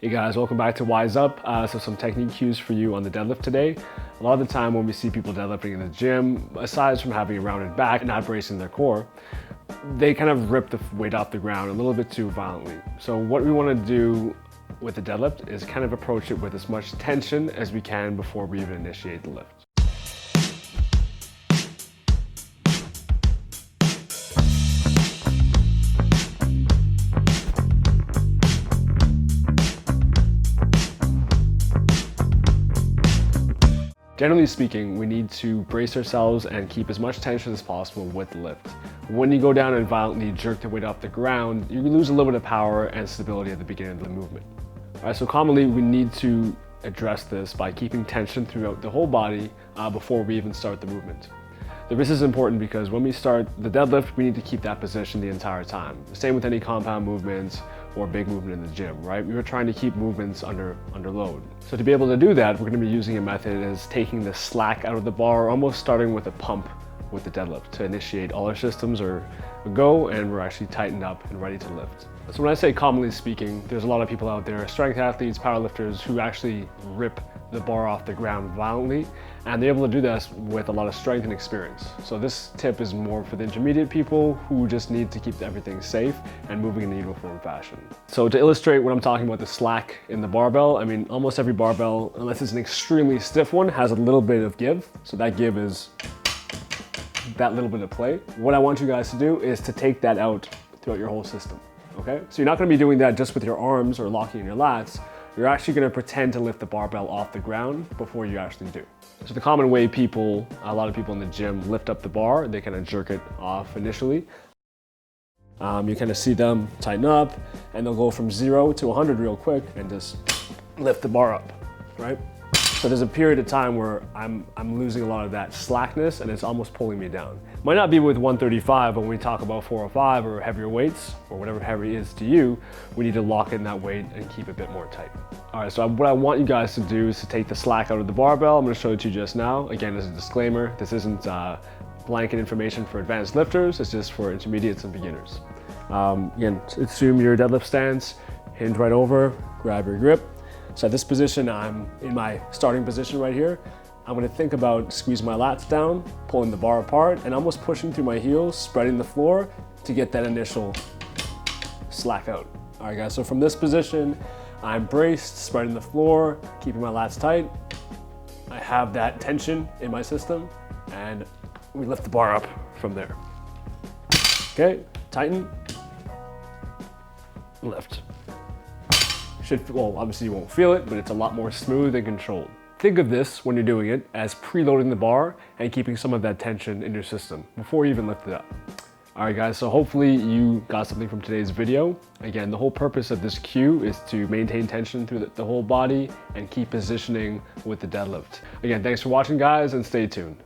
Hey guys, welcome back to Wise Up. So some technique cues for you on the deadlift today. A lot of the time when we see people deadlifting in the gym, aside from having a rounded back and not bracing their core, they kind of rip the weight off the ground a little bit too violently. So what we want to do with the deadlift is kind of approach it with as much tension as we can before we even initiate the lift. Generally speaking, we need to brace ourselves and keep as much tension as possible with the lift. When you go down and violently jerk the weight off the ground, you lose a little bit of power and stability at the beginning of the movement. All right, so commonly we need to address this by keeping tension throughout the whole body before we even start the movement. This is important because when we start the deadlift, we need to keep that position the entire time. Same with any compound movements or big movement in the gym, right? We were trying to keep movements under load. So to be able to do that, we're gonna be using a method as taking the slack out of the bar, almost starting with a pump with the deadlift to initiate all our systems are go and we're actually tightened up and ready to lift. So when I say commonly speaking, there's a lot of people out there, strength athletes, powerlifters, who actually rip the bar off the ground violently, and they're able to do this with a lot of strength and experience. So this tip is more for the intermediate people who just need to keep everything safe and moving in a uniform fashion. So to illustrate what I'm talking about, the slack in the barbell, I mean, almost every barbell, unless it's an extremely stiff one, has a little bit of give. So that give is that little bit of play. What I want you guys to do is to take that out throughout your whole system, okay? So you're not gonna be doing that just with your arms or locking in your lats. You're actually gonna pretend to lift the barbell off the ground before you actually do. So the common way a lot of people in the gym lift up the bar, they kind of jerk it off initially. You kind of see them tighten up and they'll go from 0 to 100 real quick and just lift the bar up, right? So there's a period of time where I'm losing a lot of that slackness and it's almost pulling me down. Might not be with 135, but when we talk about 405 or heavier weights, or whatever heavy is to you, we need to lock in that weight and keep it a bit more tight. All right, so what I want you guys to do is to take the slack out of the barbell. I'm gonna show it to you just now. Again, as a disclaimer, this isn't blanket information for advanced lifters, it's just for intermediates and beginners. Again, assume your deadlift stance, hinge right over, grab your grip. So at this position, I'm in my starting position right here. I'm gonna think about squeezing my lats down, pulling the bar apart, and almost pushing through my heels, spreading the floor to get that initial slack out. All right, guys, so from this position, I'm braced, spreading the floor, keeping my lats tight. I have that tension in my system, and we lift the bar up from there. Okay, tighten, lift. Well, obviously you won't feel it, but it's a lot more smooth and controlled. Think of this when you're doing it as preloading the bar and keeping some of that tension in your system before you even lift it up. All right, guys, so hopefully you got something from today's video. Again, the whole purpose of this cue is to maintain tension through the whole body and keep positioning with the deadlift. Again, thanks for watching, guys, and stay tuned.